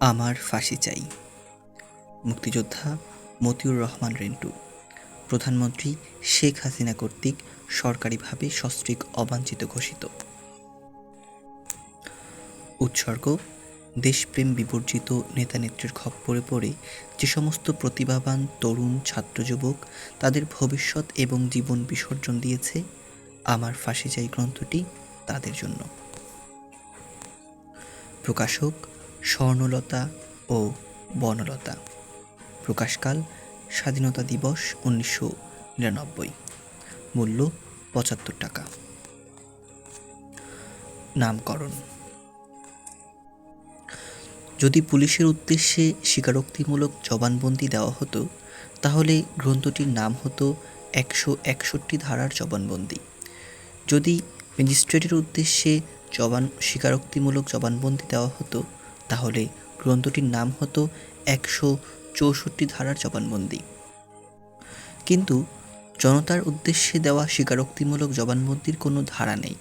আমার ফাঁসি চাই। মুক্তিযোদ্ধা মতিউর রহমান রিন্টু। প্রধানমন্ত্রী শেখ হাসিনা কর্তৃক সরকারিভাবে সস্ত্রীক অবাঞ্ছিত ঘোষিত। উৎসর্গ: দেশপ্রেম বিবর্জিত নেতানেত্রীর খপ্পরে পড়ে যে সমস্ত প্রতিভাবান তরুণ ছাত্র যুবক তাদের ভবিষ্যৎ এবং জীবন বিসর্জন দিয়েছে, আমার ফাঁসি চাই গ্রন্থটি তাদের জন্য। প্রকাশক: স্বর্ণলতা ও বনলতা। প্রকাশকাল: স্বাধীনতা দিবস 1999। মূল্য 75 টাকা। নামকরণ: যদি পুলিশের উদ্দেশ্যে স্বীকারোক্তিমূলক জবানবন্দি দেওয়া হতো তাহলে গ্রন্থটির নাম হতো 161 ধারার জবানবন্দি। যদি ম্যাজিস্ট্রেটের উদ্দেশ্যে স্বীকারোক্তিমূলক জবানবন্দি দেওয়া হতো তাহলে গ্রন্থটির নাম হতো 164 ধারার জবানবন্দি। কিন্তু জনতার উদ্দেশ্যে দেওয়া স্বীকারোক্তিমূলক জবানবন্দির কোনো ধারা নেই।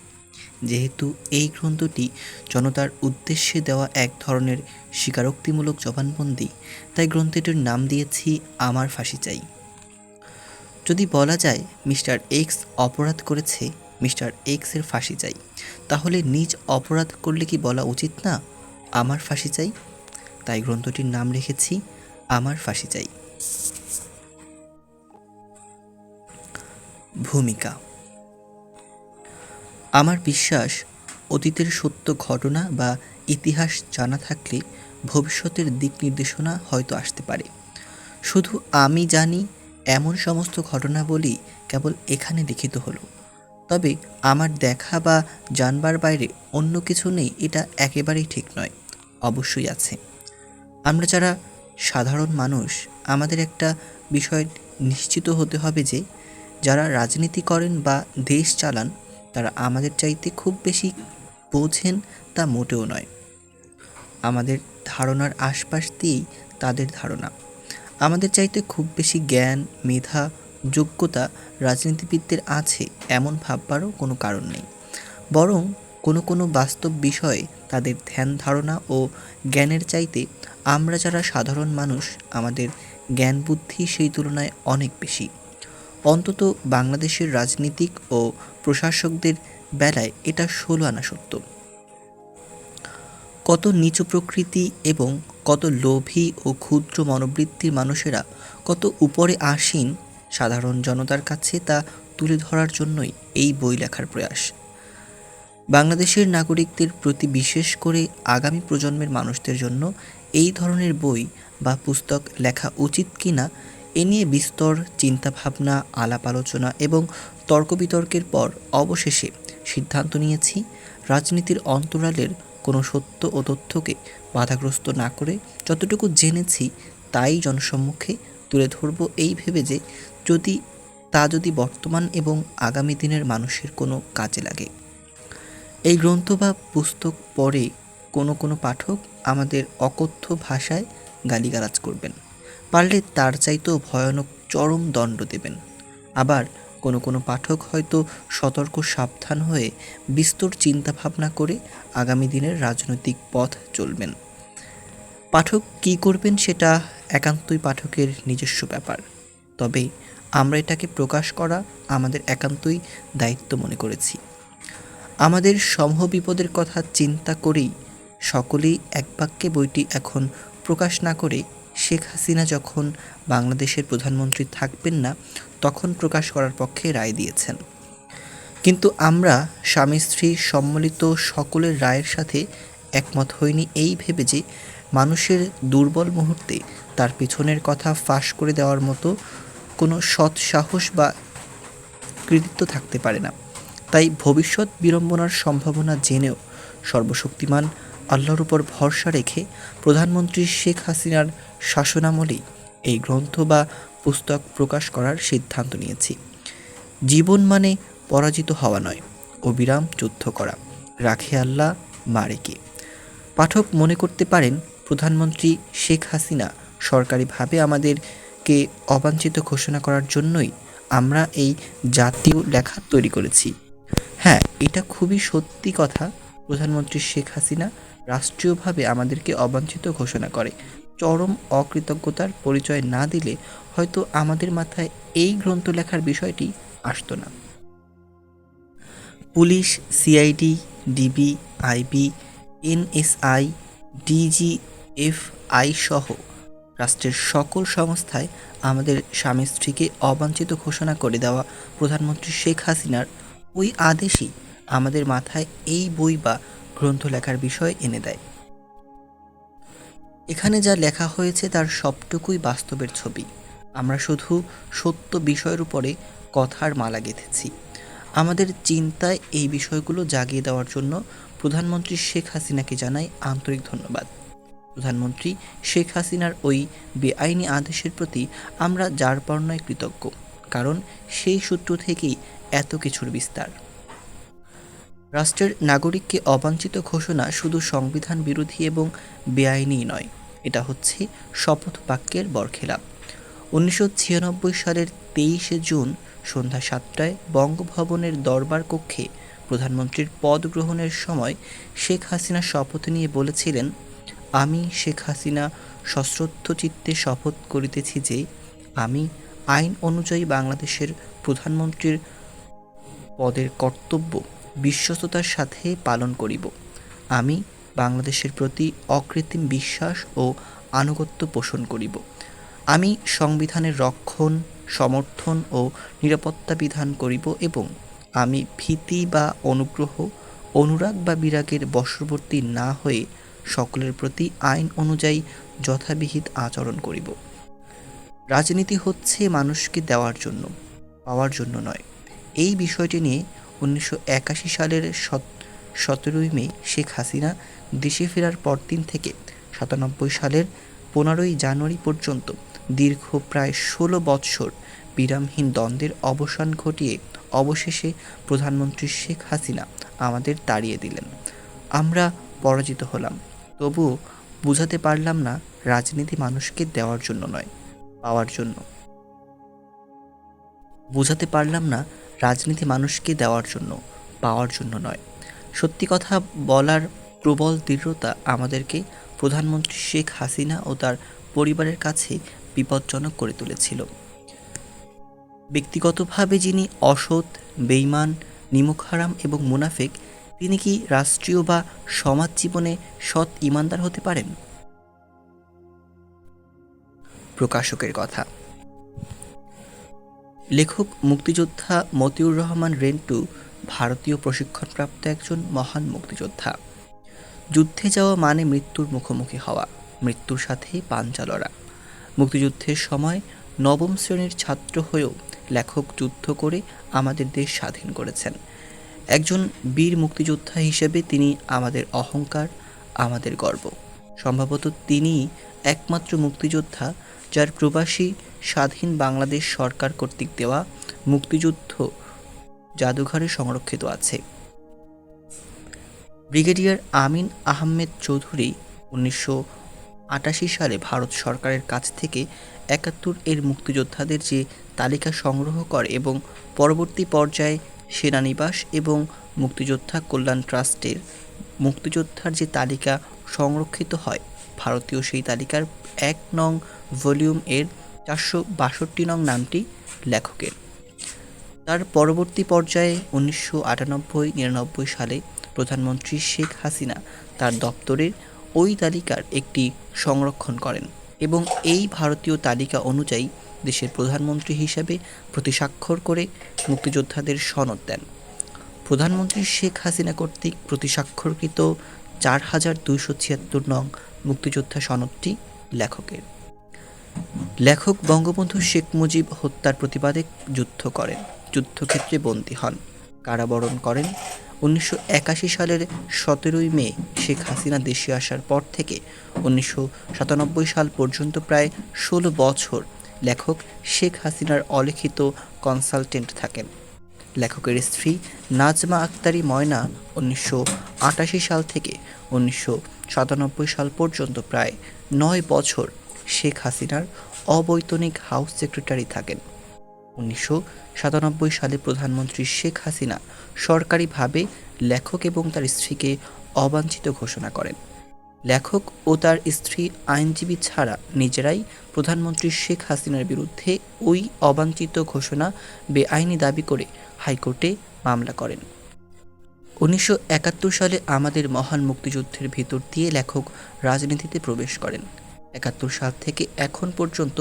যেহেতু এই গ্রন্থটি জনতার উদ্দেশ্যে দেওয়া এক ধরনের স্বীকারোক্তিমূলক জবানবন্দি, তাই গ্রন্থটির নাম দিয়েছি আমার ফাঁসি চাই। যদি বলা যায় মিস্টার এক্স অপরাধ করেছে, মিস্টার এক্সের ফাঁসি চাই, তাহলে নিজ অপরাধ করলে কি বলা উচিত না আমার ফাঁসি চাই? তাই গ্রন্থটির নাম রেখেছি আমার ফাঁসি চাই। ভূমিকা: আমার বিশ্বাস, অতীতের সত্য ঘটনা বা ইতিহাস জানা থাকলে ভবিষ্যতের দিক নির্দেশনা হয়তো আসতে পারে। শুধু আমি জানি এমন সমস্ত ঘটনাবলী কেবল এখানে লিখিত হলো, তবে আমার দেখা বা জানবার বাইরে অন্য কিছু নেই, এটা একেবারেই ঠিক নয়। অবশ্যই আছে। আমরা যারা সাধারণ মানুষ, আমাদের একটা বিষয় নিশ্চিত হতে হবে যে যারা রাজনীতি করেন বা দেশ চালান তারা আমাদের চাইতে খুব বেশি বোঝেন তা মোটেও নয়। আমাদের ধারণার আশপাশ দিয়েই তাদের ধারণা। আমাদের চাইতে খুব বেশি জ্ঞান, মেধা, যোগ্যতা রাজনীতিবিদদের আছে এমন ভাববারও কোনো কারণ নেই। বরং কোনো বাস্তব বিষয়ে তাদের ধ্যান ধারণা ও জ্ঞানের চাইতে আমরা যারা সাধারণ মানুষ, আমাদের জ্ঞান বুদ্ধি সেই তুলনায় অনেক বেশি। অন্তত বাংলাদেশের রাজনীতিক ও প্রশাসকদের বেলায় এটা 16 আনা সত্য। কত নিচু প্রকৃতি এবং কত লোভী ও ক্ষুদ্র মনোবৃত্তির মানুষেরা কত উপরে আসীন, সাধারণ জনতার কাছে তা তুলে ধরার জন্যই এই বই লেখার প্রয়াস। বাংলাদেশের নাগরিকদের প্রতি, বিশেষ করে আগামী প্রজন্মের মানুষদের জন্য এই ধরনের বই বা পুস্তক লেখা উচিত কিনা এ নিয়ে বিস্তর চিন্তাভাবনা, আলাপ আলোচনা এবং তর্ক বিতর্কের পর অবশেষে সিদ্ধান্ত নিয়েছি রাজনীতির অন্তরালের কোনো সত্য ও তথ্যকে বাধাগ্রস্ত না করে যতটুকু জেনেছি তাই জনসম্মুখে তুলে ধরব, এই ভেবে যে যদি বর্তমান এবং আগামী দিনের মানুষের কোনো কাজে লাগে। এই গ্রন্থ বা পুস্তক পড়ে কোনো পাঠক আমাদের অকথ্য ভাষায় গালিগালাজ করবেন, পারলে তার চাইতেও ভয়ানক চরম দণ্ড দেবেন। আবার কোনো পাঠক হয়তো সতর্ক সাবধান হয়ে বিস্তর চিন্তা ভাবনা করে আগামী দিনের রাজনৈতিক পথ চলবেন। পাঠক কী করবেন সেটা একান্তই পাঠকের নিজস্ব ব্যাপার, তবে আমরা এটাকে প্রকাশ করা আমাদের একান্তই দায়িত্ব মনে করেছি। আমাদের সমূহ বিপদের কথা চিন্তা করেই সকলেই এক বাক্যে বইটি এখন প্রকাশ না করে শেখ হাসিনা যখন বাংলাদেশের প্রধানমন্ত্রী থাকবেন না তখন প্রকাশ করার পক্ষে রায় দিয়েছেন। কিন্তু আমরা স্বামী স্ত্রী সম্মিলিত সকলের রায়ের সাথে একমত হইনি এই ভেবে যে মানুষের দুর্বল মুহূর্তে তার পিছনের কথা ফাঁস করে দেওয়ার মতো কোনো সৎ সাহস বা কৃতিত্ব থাকতে পারে না। তাই ভবিষ্যৎ বিড়ম্বনার সম্ভাবনা জেনেও সর্বশক্তিমান আল্লাহর উপর ভরসা রেখে প্রধানমন্ত্রী শেখ হাসিনার শাসনামলেই এই গ্রন্থ বা পুস্তক প্রকাশ করার সিদ্ধান্ত নিয়েছি। জীবন মানে পরাজিত হওয়া নয়, অবিরাম যুদ্ধ করা, রাখে আল্লাহ মারে কে। পাঠক মনে করতে পারেন প্রধানমন্ত্রী শেখ হাসিনা সরকারিভাবে আমাদেরকে অবাঞ্ছিত ঘোষণা করার জন্যই আমরা এই জাতীয় লেখা তৈরি করেছি। হ্যাঁ, এটা খুবই সত্যি কথা। প্রধানমন্ত্রী শেখ হাসিনা রাষ্ট্রীয়ভাবে আমাদেরকে অবাঞ্ছিত ঘোষণা করে। চরম অকৃতজ্ঞতার পরিচয় না দিলে হয়তো আমাদের মাথায় এই গ্রন্থ লেখার বিষয়টি আসতো না। Police, CID, DB, IB, NSI, DGFI সহ রাষ্ট্রের সকল সংস্থায় আমাদের স্বামী স্ত্রীকে অবাঞ্ছিত ঘোষণা করে দেওয়া প্রধানমন্ত্রী শেখ হাসিনার ওই আদেশই আমাদের মাথায় এই বই বা গ্রন্থ লেখার বিষয় এনে দেয়। এখানে যা লেখা হয়েছে তার সবটুকুই বাস্তবের ছবি। আমরা শুধু সত্য বিষয়ের উপরে কথার মালা গেঁথেছি। আমাদের চিন্তায় এই বিষয়গুলো জাগিয়ে দেওয়ার জন্য প্রধানমন্ত্রী শেখ হাসিনাকে জানাই আন্তরিক ধন্যবাদ। প্রধানমন্ত্রী শেখ হাসিনার ওই বেআইনি আদেশের প্রতি আমরা যারপরনায় কৃতজ্ঞ, কারণ সেই সূত্র থেকেই এত কিছুর বিস্তার। রাষ্ট্রের নাগরিককে অবাঞ্ছিত ঘোষণা শুধু সংবিধান বিরোধী এবং বেআইনিই নয়, এটা হচ্ছে শপথ বাক্যের বরখেলাপ। 1996 সালের 23শে জুন সন্ধ্যা 7টায় বঙ্গভবনের দরবার কক্ষে প্রধানমন্ত্রীর পদ গ্রহণের সময় শেখ হাসিনা শপথ নিয়ে বলেছিলেন, আমি শেখ হাসিনা সশ্রদ্ধ চিত্তে শপথ করিতেছি যে আমি আইন অনুযায়ী বাংলাদেশের প্রধানমন্ত্রীর পদের কর্তব্য বিশ্বস্ততার সাথে পালন করিব। আমি বাংলাদেশের প্রতি অকৃত্রিম বিশ্বাস ও আনুগত্য পোষণ করিব। আমি সংবিধানের রক্ষণ, সমর্থন ও নিরাপত্তা বিধান করিব এবং আমি ভীতি বা অনুগ্রহ, অনুরাগ বা বিরাগের বশবর্তী না হয়ে সকলের প্রতি আইন অনুযায়ী যথাবিহিত আচরণ করিব। রাজনীতি হচ্ছে মানুষকে দেওয়ার জন্য, পাওয়ার জন্য নয়। এই বিষয়টি নিয়ে 1981 সালের 17ই মে শেখ হাসিনা দেশে ফেরার পরদিন থেকে 97 সালের 15ই জানুয়ারি পর্যন্ত দীর্ঘ প্রায় 16 বৎসর বিরামহীন দ্বন্দ্বের অবসান ঘটিয়ে অবশেষে প্রধানমন্ত্রী শেখ হাসিনা আমাদের তাড়িয়ে দিলেন। আমরা পরাজিত হলাম, তবুও বুঝাতে পারলাম না রাজনীতি মানুষকে দেওয়ার জন্য নয়, পাওয়ার জন্য। বুঝাতে পারলাম না রাজনীতি মানুষকে দেওয়ার জন্য, পাওয়ার জন্য নয়। সত্যি কথা বলার প্রবল দৃঢ়তা আমাদেরকে প্রধানমন্ত্রী শেখ হাসিনা ও তার পরিবারের কাছে বিপজ্জনক করে তুলেছিল। ব্যক্তিগতভাবে যিনি অসৎ, বেঈমান, নিমকহারাম এবং মুনাফিক, তিনি কি রাষ্ট্রীয় বা সমাজ জীবনে সৎ ইমানদার হতে পারেন? প্রকাশকের কথা। লেখক মুক্তিযোদ্ধা মতিউর রহমান রেন্টু ভারতীয় প্রশিক্ষণপ্রাপ্ত একজন মহান মুক্তিযোদ্ধা। যুদ্ধে যাওয়া মানে মৃত্যুর মুখোমুখি হওয়া, মৃত্যুর সাথে পাঞ্জা লড়া। মুক্তিযুদ্ধের সময় নবম শ্রেণীর ছাত্র হয়েও লেখক যুদ্ধ করে আমাদের দেশ স্বাধীন করেছেন। একজন বীর মুক্তিযোদ্ধা হিসেবে তিনি আমাদের অহংকার, আমাদের গর্ব। সম্ভবত তিনিই একমাত্র মুক্তিযোদ্ধা যার প্রবাসী স্বাধীন বাংলাদেশ সরকার কর্তৃক দেওয়া মুক্তিযুদ্ধ জাদুঘরে সংরক্ষিত আছে। ব্রিগেডিয়ার আমিন আহমেদ চৌধুরী 1988 সালে ভারত সরকারের কাছ থেকে 71 এর মুক্তিযোদ্ধাদের যে তালিকা সংগ্রহ করে এবং পরবর্তী পর্যায়ে সেনানিবাস এবং মুক্তিযোদ্ধা কল্যাণ ট্রাস্টের মুক্তিযোদ্ধার যে তালিকা সংরক্ষিত হয়, ভারতীয় সেই তালিকার 1 নং ভলিউম এর 462 নং নামটি লেখকের। তার পরবর্তী পর্যায়ে 1998-99 সালে প্রধানমন্ত্রী শেখ হাসিনা তার দপ্তরের ওই তালিকার একটি সংরক্ষণ করেন এবং এই ভারতীয় তালিকা অনুযায়ী দেশের প্রধানমন্ত্রী হিসাবে প্রতিস্বাক্ষর করে মুক্তিযোদ্ধাদের সনদ দেন। প্রধানমন্ত্রী শেখ হাসিনা কর্তৃক প্রতিস্বাক্ষরকৃত 4276 নং মুক্তিযোদ্ধা সনদটি লেখকের। লেখক বঙ্গবন্ধু শেখ মুজিব হত্যার প্রতিবাদে যুদ্ধ করেন, যুদ্ধক্ষেত্রে বন্দী হন, কারাবরণ করেন। 1981 সালের 17ই মে শেখ হাসিনা দেশে আসার পর থেকে 1997 সাল পর্যন্ত প্রায় 16 বছর লেখক শেখ হাসিনার অলিখিত কনসালটেন্ট থাকেন। লেখকের স্ত্রী নাজমা আক্তারি ময়না 1988 সাল থেকে 1997 সাল পর্যন্ত প্রায় 9 বছর শেখ হাসিনার অবৈতনিক হাউস সেক্রেটারি থাকেন। 1997 সালে প্রধানমন্ত্রী শেখ হাসিনা সরকারিভাবে লেখক এবং তার স্ত্রীকে অবাঞ্ছিত ঘোষণা করেন লেখক ও তার স্ত্রী আইনজীবী ছাড়া নিজেরাই প্রধানমন্ত্রী শেখ হাসিনার বিরুদ্ধে ওই অবাঞ্ছিত ঘোষণা বেআইনি দাবি করে হাইকোর্টে মামলা করেন। ১৯৭১ সালে আমাদের মহান মুক্তিযুদ্ধের ভেতর দিয়ে লেখক রাজনীতিতে প্রবেশ করেন। ৭১ সাল থেকে এখন পর্যন্ত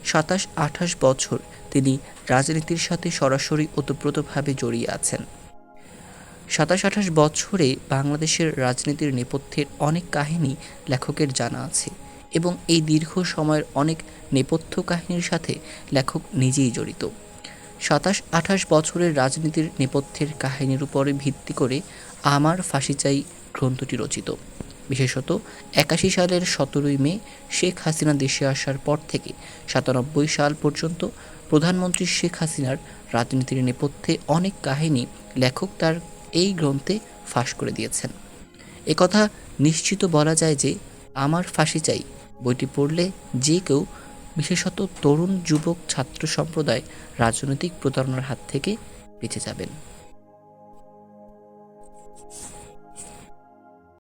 ২৭-২৮ বছর তিনি রাজনীতির সাথে সরাসরি ওতপ্রোতভাবে জড়িয়ে আছেন। ২৭-২৮ বছরে বাংলাদেশের রাজনীতির নেপথ্যের অনেক কাহিনী লেখকের জানা আছে এবং এই দীর্ঘ সময়ের অনেক নেপথ্য কাহিনীর সাথে লেখক নিজেই জড়িত। ২৭-২৮ বছরের রাজনীতির নেপথ্যের কাহিনীর উপরে ভিত্তি করে আমার ফাঁসি চাই গ্রন্থটি রচিত। বিশেষত ৮১ সালের ১৭ই মে শেখ হাসিনা দেশে আসার পর থেকে ৯৭ সাল পর্যন্ত প্রধানমন্ত্রী শেখ হাসিনার রাজনীতির নেপথ্যে অনেক কাহিনী লেখক তার এই গ্রন্থে ফাঁস করে দিয়েছেন। একথা নিশ্চিত বলা যায় যে আমার ফাঁসি চাই বইটি পড়লে যে কেউ, বিশেষত তরুণ যুবক ছাত্র সম্প্রদায় রাজনৈতিক প্রতারণার হাত থেকে বেঁচে যাবেন।